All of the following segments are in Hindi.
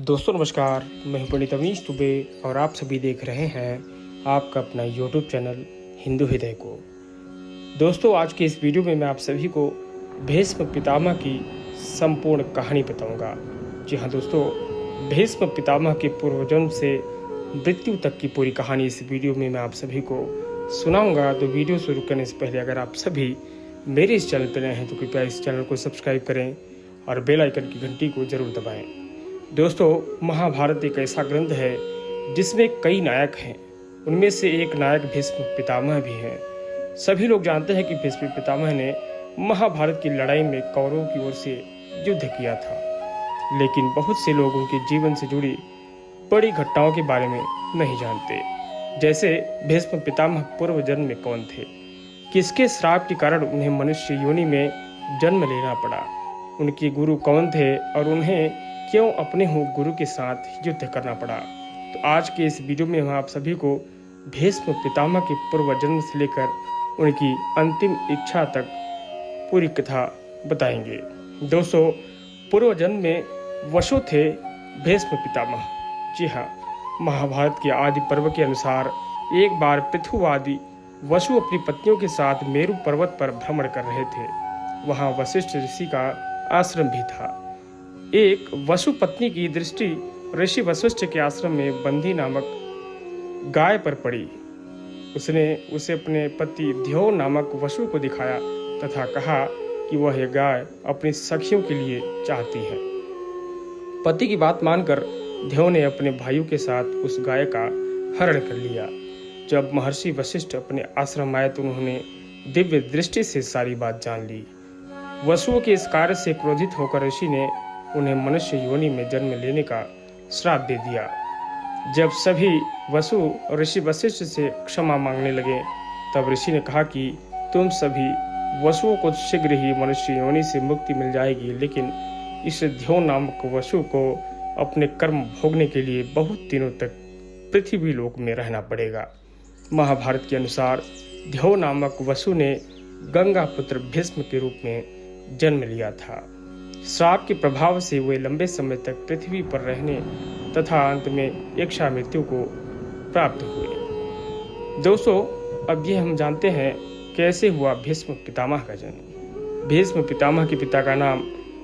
दोस्तों नमस्कार, मैं हूं पंडित अवनीश दुबे और आप सभी देख रहे हैं आपका अपना यूट्यूब चैनल हिंदू हृदय को। दोस्तों आज के इस वीडियो में मैं आप सभी को भीष्म पितामह की संपूर्ण कहानी बताऊंगा। जी हाँ दोस्तों, भीष्म पितामह के पूर्वजन्म से मृत्यु तक की पूरी कहानी इस वीडियो में मैं आप सभी को सुनाऊंगा। तो वीडियो शुरू करने से पहले अगर आप सभी मेरे इस चैनल पर नए हैं तो कृपया इस चैनल को सब्सक्राइब करें और बेल आइकन की घंटी को जरूर दबाएं। दोस्तों महाभारत एक ऐसा ग्रंथ है जिसमें कई नायक हैं। उनमें से एक नायक भीष्म पितामह भी हैं। सभी लोग जानते हैं कि भीष्म पितामह ने महाभारत की लड़ाई में कौरवों की ओर से युद्ध किया था, लेकिन बहुत से लोग उनके जीवन से जुड़ी बड़ी घटनाओं के बारे में नहीं जानते। जैसे भीष्म पितामह पूर्व जन्म में कौन थे, किसके श्राप के कारण उन्हें मनुष्य योनि में जन्म लेना पड़ा, उनके गुरु कौन थे और उन्हें क्यों अपने हो गुरु के साथ युद्ध करना पड़ा। तो आज के इस वीडियो में हम आप सभी को भीष्म पितामह के पूर्व जन्म से लेकर उनकी अंतिम इच्छा तक पूरी कथा बताएंगे। दोस्तों पूर्व जन्म में वसु थे भीष्म पितामह। जी हाँ, महाभारत के आदि पर्व के अनुसार एक बार पृथुवादी वसु अपनी पत्नियों के साथ मेरु पर्वत पर भ्रमण कर रहे थे। वहाँ वशिष्ठ ऋषि का आश्रम भी था। एक वसु पत्नी की दृष्टि ऋषि वशिष्ठ के आश्रम में बंदी नामक गाय पर पड़ी। उसने उसे अपने पति ध्यो नामक वसु को दिखाया तथा कहा कि वह यह गाय अपनी सखियों के लिए चाहती है। पति की बात मानकर ध्यो ने अपने भाइयों के साथ उस गाय का हरण कर लिया। जब महर्षि वशिष्ठ अपने आश्रम आए तो उन्होंने दिव्य दृष्टि से सारी बात जान ली। वसुओं के इस कार्य से क्रोधित होकर ऋषि ने उन्हें मनुष्य योनि में जन्म लेने का श्राप दे दिया। जब सभी वसु ऋषि वशिष्ठ से क्षमा मांगने लगे तब ऋषि ने कहा कि तुम सभी वसुओं को शीघ्र ही मनुष्य योनि से मुक्ति मिल जाएगी, लेकिन इस ध्यो नामक वसु को अपने कर्म भोगने के लिए बहुत दिनों तक पृथ्वी लोक में रहना पड़ेगा। महाभारत के अनुसार ध्यो नामक वसु ने गंगा पुत्र भीष्म के रूप में जन्म लिया था। श्राप के प्रभाव से वे लंबे समय तक पृथ्वी पर रहने तथा अंत में इच्छा मृत्यु को प्राप्त हुए। दोस्तों अब ये हम जानते हैं कैसे हुआ भीष्म पितामह का जन्म। भीष्म पितामह के पिता का नाम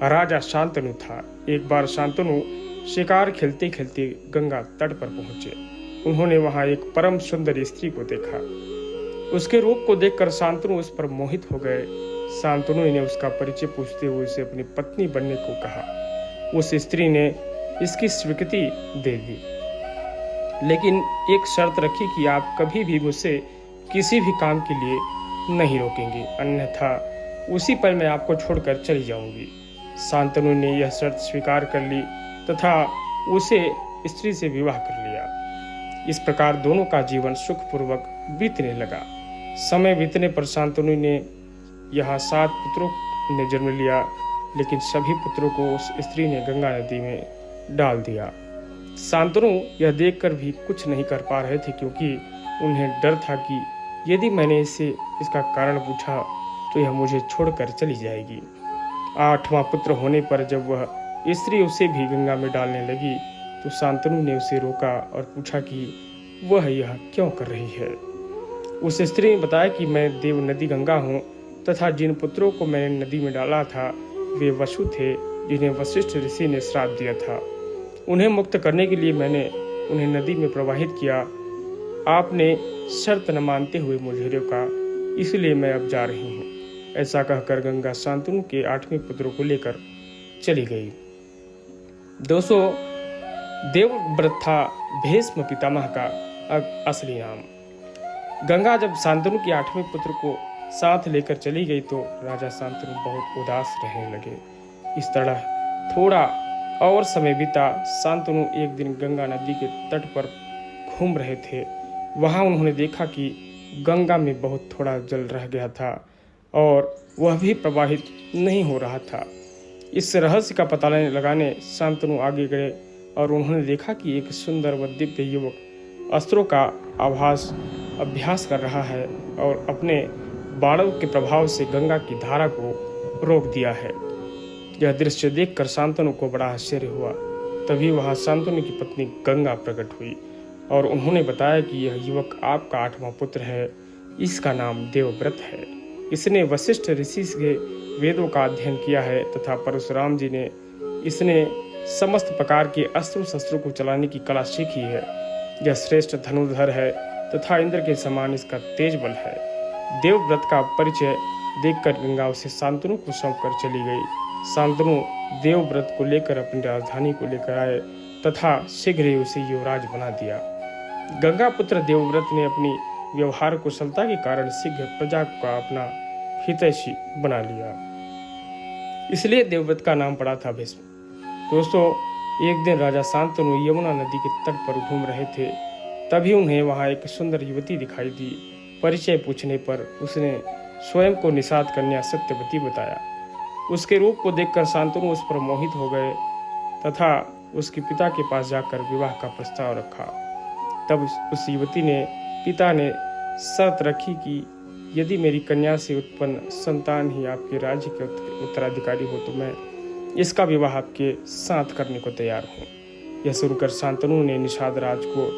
राजा शांतनु था। एक बार शांतनु शिकार खेलते खेलते गंगा तट पर पहुंचे। उन्होंने वहां एक परम सुंदर स्त्री को देखा। उसके रूप को देखकर शांतनु उस पर मोहित हो गए। शांतनु ने उसका परिचय पूछते हुए उसे अपनी पत्नी बनने को कहा। उस स्त्री ने इसकी स्वीकृति दे दी, लेकिन एक शर्त रखी कि आप कभी भी मुझसे किसी भी काम के लिए नहीं रोकेंगे, अन्यथा उसी पर मैं आपको छोड़कर चली जाऊंगी। शांतनु ने यह शर्त स्वीकार कर ली तथा उसे स्त्री से विवाह कर लिया। इस प्रकार दोनों का जीवन सुखपूर्वक बीतने लगा। समय बीतने पर शांतनु ने यहाँ 7 पुत्रों ने जन्म लिया, लेकिन सभी पुत्रों को उस स्त्री ने गंगा नदी में डाल दिया। शांतनु यह देखकर भी कुछ नहीं कर पा रहे थे, क्योंकि उन्हें डर था कि यदि मैंने इससे इसका कारण पूछा तो यह मुझे छोड़कर चली जाएगी। 8वां पुत्र होने पर जब वह स्त्री उसे भी गंगा में डालने लगी तो शांतनु ने उसे रोका और पूछा कि वह यह क्यों कर रही है। उस स्त्री ने बताया कि मैं देव नदी गंगा हूँ तथा जिन पुत्रों को मैंने नदी में डाला था वे वसु थे, जिन्हें वशिष्ठ ऋषि ने श्राप दिया था। उन्हें मुक्त करने के लिए मैंने उन्हें नदी में प्रवाहित किया। आपने शर्त न मानते हुए मुझे रोका, इसलिए मैं अब जा रही हूँ। ऐसा कहकर गंगा शांतनु के 8वें पुत्रों को लेकर चली गई। दोस्तों देवव्रत था भीष्म पितामह का असली नाम। गंगा जब शांतनु के 8वें पुत्र को साथ लेकर चली गई तो राजा शांतनु बहुत उदास रहने लगे। इस तरह थोड़ा और समय बीता। शांतनु एक दिन गंगा नदी के तट पर घूम रहे थे। वहां उन्होंने देखा कि गंगा में बहुत थोड़ा जल रह गया था और वह भी प्रवाहित नहीं हो रहा था। इस रहस्य का पता लगाने शांतनु आगे गए और उन्होंने देखा कि एक सुंदर व दिव्य युवक अस्त्रों का अभ्यास कर रहा है और अपने बाणों के प्रभाव से गंगा की धारा को रोक दिया है। यह दृश्य देखकर शांतनु को बड़ा आश्चर्य हुआ। तभी वहां शांतनु की पत्नी गंगा प्रकट हुई और उन्होंने बताया कि यह युवक आपका 8वां पुत्र है। इसका नाम देवव्रत है। इसने वशिष्ठ ऋषि से वेदों का अध्ययन किया है तथा परशुराम जी ने इसने समस्त प्रकार के अस्त्र शस्त्रों को चलाने की कला सीखी है। यह श्रेष्ठ धनुर्धर है तथा इंद्र के समान इसका तेज बल है। देवव्रत का परिचय देखकर गंगा उसे शांतनु को सौंपकर चली गई। शांतनु देवव्रत को लेकर अपनी राजधानी को लेकर आए तथा शीघ्र ही उसे युवराज बना दिया। गंगा पुत्र देवव्रत ने अपनी व्यवहार कुशलता के कारण शीघ्र प्रजा का अपना हितैषी बना लिया, इसलिए देवव्रत का नाम पड़ा था भीष्म। दोस्तों, एक दिन राजा शांतनु यमुना नदी के तट पर घूम रहे थे। तभी उन्हें वहां एक सुंदर युवती दिखाई दी। परिचय पूछने पर उसने स्वयं को निषाद कन्या सत्यवती बताया। उसके रूप को देखकर शांतनु उस पर मोहित हो गए तथा उसके पिता के पास जाकर विवाह का प्रस्ताव रखा। तब उस युवती ने पिता ने शर्त रखी कि यदि मेरी कन्या से उत्पन्न संतान ही आपके राज्य के उत्तराधिकारी हो तो मैं इसका विवाह आपके साथ करने को तैयार हूँ। यह सुनकर शांतनु ने निषाद राज को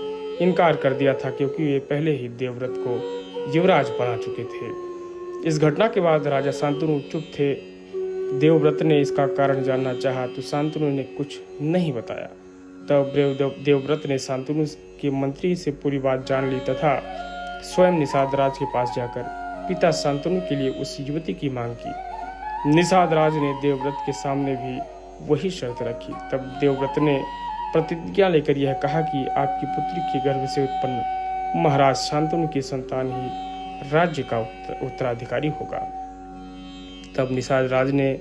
इनकार कर दिया था, क्योंकि वे पहले ही देवव्रत को युवराज बना चुके थे। इस घटना के बाद राजा शांतनु चुप थे। देवव्रत ने इसका कारण जानना चाहा तो शांतनु ने कुछ नहीं बताया। तब देवव्रत ने शांतनु के मंत्री से पूरी बात जान ली तथा स्वयं निषाद राज के पास जाकर पिता शांतनु के लिए उस युवती की मांग की। निषाद राज ने देवव्रत के सामने भी वही शर्त रखी। तब देवव्रत ने प्रतिज्ञा लेकर यह कहा कि आपकी पुत्री के गर्भ से उत्पन्न महाराज शांतनु की संतान ही राज्य का उत्तराधिकारी होगा। तब निषाद राज ने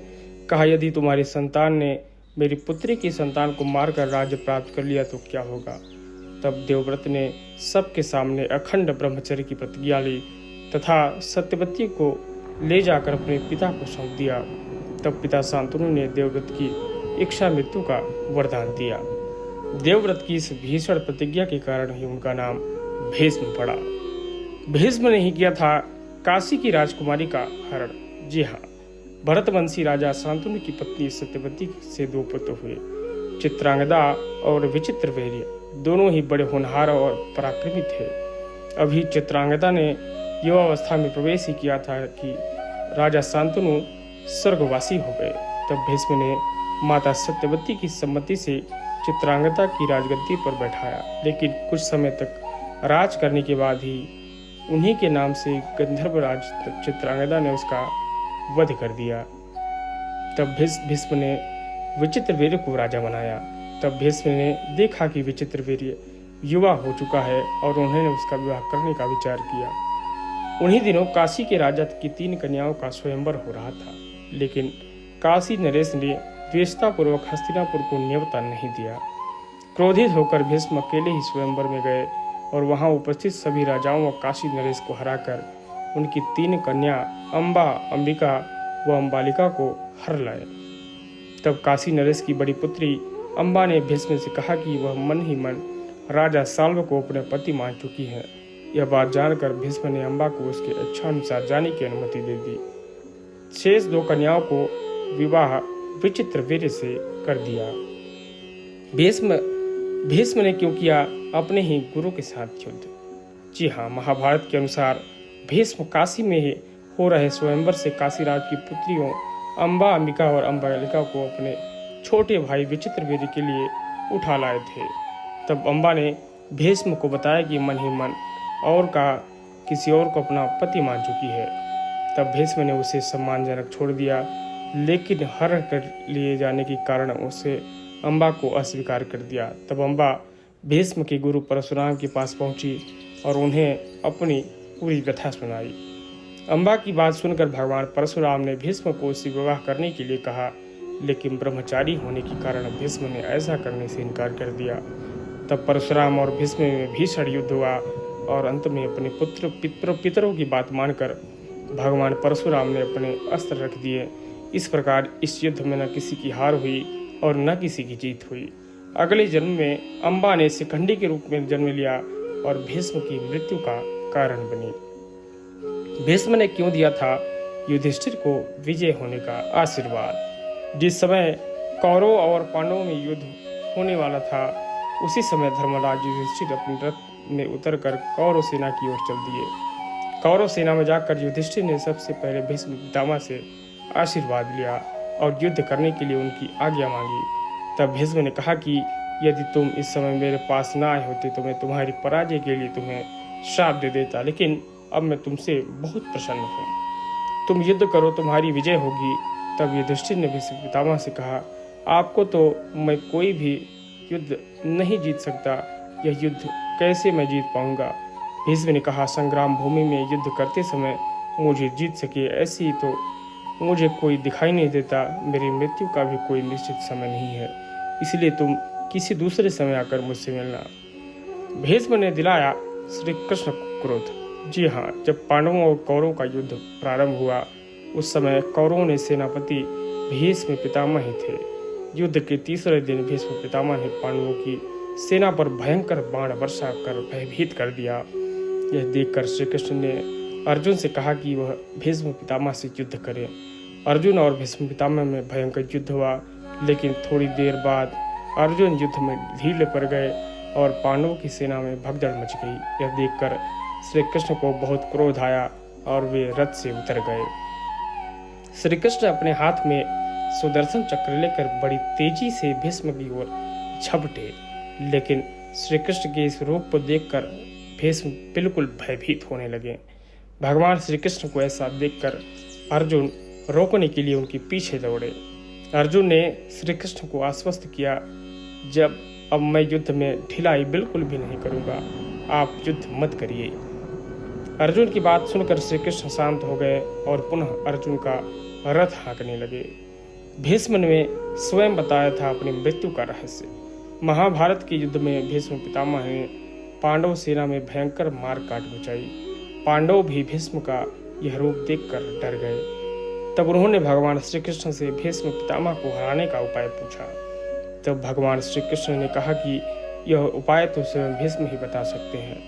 कहा, यदि तुम्हारी संतान ने मेरी पुत्री की संतान को मारकर राज्य प्राप्त कर लिया तो क्या होगा। तब देवव्रत ने सबके सामने अखंड ब्रह्मचर्य की प्रतिज्ञा ली तथा सत्यवती को ले जाकर अपने पिता को सौंप दिया। तब पिता शांतनु ने देवव्रत की इच्छा मृत्यु का वरदान दिया। देवव्रत की इस भीषण प्रतिज्ञा के कारण ही उनका नाम भीष्म पड़ा। भीष्म ने ही किया था काशी की राजकुमारी का हरण। जी हाँ, भरतवंशी राजा शांतनु की पत्नी सत्यवती से 2 पुत्र हुए, चित्रांगदा और विचित्रवीर्य। दोनों ही बड़े होनहार और पराक्रमी थे। अभी चित्रांगदा ने युवावस्था में प्रवेश ही किया था कि राजा शांतनु स्वर्गवासी हो गए। तब भीष्म ने माता सत्यवती की सम्मति से चित्रांगदा की राजगद्दी पर बैठाया, लेकिन कुछ समय तक राज करने के बाद ही उन्हीं के नाम से गंधर्व राज चित्रांगदा ने उसका वध कर दिया। तब भीष्म ने विचित्रवीर्य को राजा बनाया। तब भीष्म ने देखा कि विचित्रवीर्य युवा हो चुका है और उन्होंने उसका विवाह करने का विचार किया। उन्हीं दिनों काशी के राजा की 3 कन्याओं का स्वयंवर हो रहा था, लेकिन काशी नरेश ने द्वेषतापूर्वक हस्तिनापुर को न्योता नहीं दिया। क्रोधित होकर भीष्म अकेले ही स्वयंवर में गए और वहां उपस्थित सभी राजाओं और काशी नरेश को हराकर उनकी 3 कन्या अम्बा, अंबिका व अम्बालिका को हर लाए। तब काशी नरेश की बड़ी पुत्री अम्बा ने भीष्म से कहा कि वह मन ही मन राजा साल्व को अपने पति मान चुकी है। यह बात जानकर भीष्म ने अम्बा को उसके इच्छानुसार जाने की अनुमति दे दी। शेष 2 कन्याओं को विवाह विचित्रवीर्य से कर दिया। भीष्म ने क्यों किया? अपने ही गुरु के साथ युद्ध। जी हाँ, महाभारत के अनुसार भीष्म काशी में हो रहे स्वयंवर से काशीराज की पुत्रियों अम्बा, अंबिका और अम्बालिका को अपने छोटे भाई विचित्रवीर्य के लिए उठा लाए थे। तब अम्बा ने भीष्म को बताया कि मन ही मन और का किसी और को अपना पति मान चुकी है। तब भीष्म ने उसे सम्मानजनक छोड़ दिया, लेकिन हरण कर लिए जाने के कारण उसे अम्बा को अस्वीकार कर दिया। तब अम्बा भीष्म के गुरु परशुराम के पास पहुंची और उन्हें अपनी पूरी कथा सुनाई। अम्बा की बात सुनकर भगवान परशुराम ने भीष्म को उससे विवाह करने के लिए कहा, लेकिन ब्रह्मचारी होने के कारण भीष्म ने ऐसा करने से इनकार कर दिया। तब परशुराम और भीष्म में भीषण युद्ध हुआ और अंत में अपने पितरों की बात मानकर भगवान परशुराम ने अपने अस्त्र रख दिए। इस प्रकार इस युद्ध में न किसी की हार हुई और न किसी की जीत हुई। अगले जन्म में अम्बा ने शिखंडी के रूप में जन्म लिया और भीष्म की मृत्यु का कारण बनी। भीष्म ने क्यों दिया था युधिष्ठिर को विजय होने का आशीर्वाद? जिस समय कौरवों और पांडवों में युद्ध होने वाला था, उसी समय धर्मराज युधिष्ठिर अपने रथ में उतरकर कौरव सेना की ओर चल दिए। कौरव सेना में जाकर युधिष्ठिर ने सबसे पहले भीष्म पितामह से आशीर्वाद लिया और युद्ध करने के लिए उनकी आज्ञा मांगी। तब भीष्म ने कहा कि यदि तुम इस समय मेरे पास न आए होते तो मैं तुम्हारी पराजय के लिए तुम्हें श्राप दे देता, लेकिन अब मैं तुमसे बहुत प्रसन्न हूँ। तुम युद्ध करो, तुम्हारी विजय होगी। तब युधिष्ठिर ने भीष्म पितामह से कहा, आपको तो मैं कोई भी युद्ध नहीं जीत सकता, यह युद्ध कैसे मैं जीत पाऊंगा। भीष्म ने कहा, संग्राम भूमि में युद्ध करते समय मुझे जीत सके ऐसी तो मुझे कोई दिखाई नहीं देता। मेरी मृत्यु का भी कोई निश्चित समय नहीं है, इसलिए तुम किसी दूसरे समय आकर मुझसे मिलना। भीष्म ने दिलाया श्री कृष्ण को क्रोध। जी हाँ, जब पांडवों और कौरवों का युद्ध प्रारंभ हुआ उस समय कौरवों ने सेनापति भीष्म पितामह ही थे। युद्ध के तीसरे दिन भीष्म पितामह ने पांडवों की सेना पर भयंकर बाण वर्षा कर भयभीत कर दिया। यह देखकर श्री कृष्ण ने अर्जुन से कहा कि वह भीष्म पितामह से युद्ध करे। अर्जुन और भीष्म पितामह में भयंकर युद्ध हुआ, लेकिन थोड़ी देर बाद अर्जुन युद्ध में ढीले पड़ गए और पांडवों की सेना में भगदड़ मच गई। यह देखकर श्री कृष्ण को बहुत क्रोध आया और वे रथ से उतर गए। श्री कृष्ण अपने हाथ में सुदर्शन चक्र लेकर बड़ी तेजी से भीष्म की ओर झपटे, लेकिन श्री कृष्ण के इस रूप को देखकर भीष्म बिल्कुल भयभीत होने लगे। भगवान श्री कृष्ण को ऐसा देखकर अर्जुन रोकने के लिए उनके पीछे दौड़े। अर्जुन ने श्री कृष्ण को आश्वस्त किया, जब अब मैं युद्ध में ढिलाई बिल्कुल भी नहीं करूंगा, आप युद्ध मत करिए। अर्जुन की बात सुनकर श्री कृष्ण शांत हो गए और पुनः अर्जुन का रथ हाँकने लगे। भीष्म ने स्वयं बताया था अपनी मृत्यु का रहस्य। महाभारत के युद्ध में भीष्म पितामह ने पांडव सेना में भयंकर मार काट मचाई। पांडव भी भीष्म का यह रूप देखकर डर गए। तब उन्होंने भगवान श्री कृष्ण से भीष्म पितामह को हराने का उपाय पूछा। तब भगवान श्री कृष्ण ने कहा कि यह उपाय तो स्वयं भीष्म ही बता सकते हैं।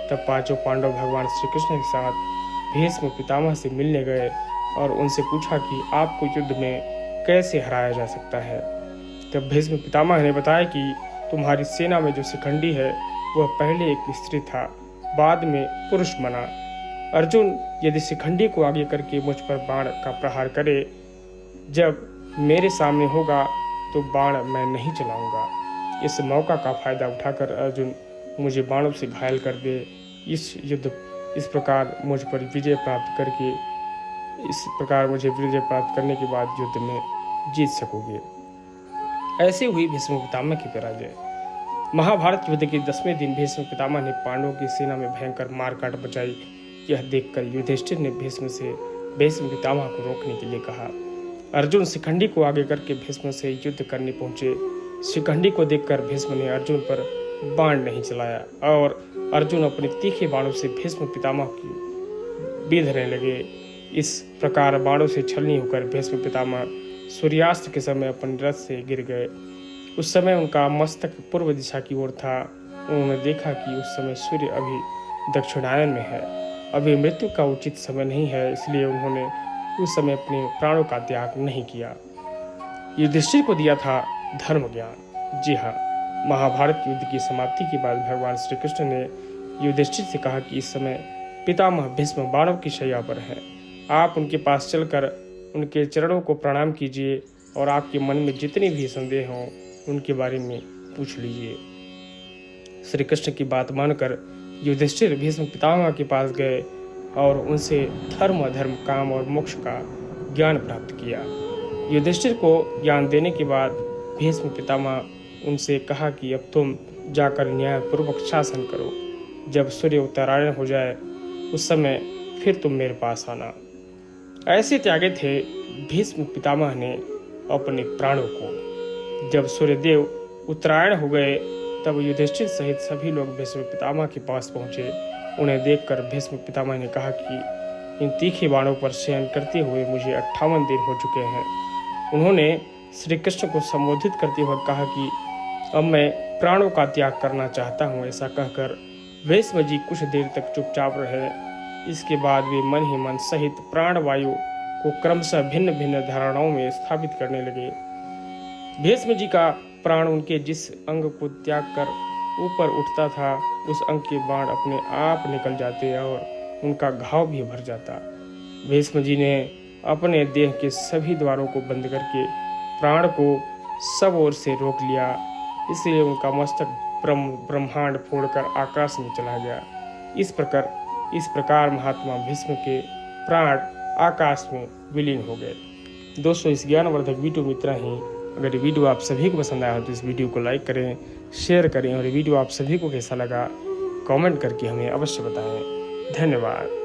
तब पांचों पांडव भगवान श्री कृष्ण के साथ भीष्म पितामह से मिलने गए और उनसे पूछा कि आपको युद्ध में कैसे हराया जा सकता है। तब भीष्म पितामह ने बताया कि तुम्हारी सेना में जो शिखंडी है वह पहले एक स्त्री था, बाद में पुरुष बना। अर्जुन यदि शिखंडी को आगे करके मुझ पर बाण का प्रहार करे, जब मेरे सामने होगा तो बाण मैं नहीं चलाऊंगा। इस मौका का फायदा उठाकर अर्जुन मुझे बाणों से घायल कर दे। इस प्रकार मुझे विजय प्राप्त करने के बाद युद्ध में जीत सकोगे। ऐसे हुई भीष्म पितामह की पराजय। महाभारत युद्ध के 10वें दिन भीष्म पितामह ने पांडवों की सेना में भयंकर मारकाट मचाई। यह देखकर युधिष्ठिर ने भीष्म पितामह को रोकने के लिए कहा। अर्जुन शिखंडी को आगे करके भीष्म से युद्ध करने पहुंचे। शिखंडी को देखकर भीष्म ने अर्जुन पर बाण नहीं चलाया और अर्जुन अपने तीखे बाणों से भीष्म पितामह की बीधने लगे। इस प्रकार बाणों से छलनी होकर भीष्म पितामह सूर्यास्त के समय अपने रथ से गिर गए। उस समय उनका मस्तक पूर्व दिशा की ओर था। उन्होंने देखा कि उस समय सूर्य अभी दक्षिणायन में है, अभी मृत्यु का उचित समय नहीं है, इसलिए उन्होंने उस समय अपने प्राणों का त्याग नहीं किया। युधिष्ठिर को दिया था धर्म ज्ञान। जी हाँ, महाभारत युद्ध की समाप्ति के बाद भगवान श्री कृष्ण ने युधिष्ठिर से कहा कि इस समय पितामह भीष्म बाणों की शैया पर हैं। आप उनके पास चलकर उनके चरणों को प्रणाम कीजिए और आपके मन में जितने भी संदेह हों उनके बारे में पूछ लीजिए। श्री कृष्ण की बात मानकर युधिष्ठिर भीष्म पितामह के पास गए और उनसे धर्म, काम और मोक्ष का ज्ञान प्राप्त किया। युधिष्ठिर को ज्ञान देने के बाद भीष्म पितामह उनसे कहा कि अब तुम जाकर न्यायपूर्वक शासन करो। जब सूर्य उत्तरायण हो जाए उस समय फिर तुम मेरे पास आना। ऐसे त्यागे थे भीष्म पितामह ने अपने प्राणों को। जब सूर्यदेव उत्तरायण हो गए तब युधिष्ठिर सहित सभी लोग भीष्म पितामह के पास पहुंचे। उन्हें देखकर भीष्म पितामह ने कहा कि इन तीखे बाणों पर शयन करते हुए मुझे 58 दिन हो चुके हैं। उन्होंने श्री कृष्ण को संबोधित करते हुए कहा कि अब मैं प्राणों का त्याग करना चाहता हूँ। ऐसा कहकर भीष्म जी कुछ देर तक चुपचाप रहे। इसके बाद वे मन ही मन सहित प्राणवायु को क्रमशः भिन्न भिन्न धारणाओं में स्थापित करने लगे। भीष्म जी का प्राण उनके जिस अंग को त्याग कर ऊपर उठता था उस अंग के बाण अपने आप निकल जाते और उनका घाव भी भर जाता। भीष्म जी ने अपने देह के सभी द्वारों को बंद करके प्राण को सब ओर से रोक लिया, इसलिए उनका मस्तक ब्रह्मांड फोड़कर आकाश में चला गया। इस प्रकार महात्मा भीष्म के प्राण आकाश में विलीन हो गए। दोस्तों, इस ज्ञानवर्धक वीडियो में इतना ही। अगर ये वीडियो आप सभी को पसंद आया हो तो इस वीडियो को लाइक करें, शेयर करें और ये वीडियो आप सभी को कैसा लगा कमेंट करके हमें अवश्य बताएं। धन्यवाद।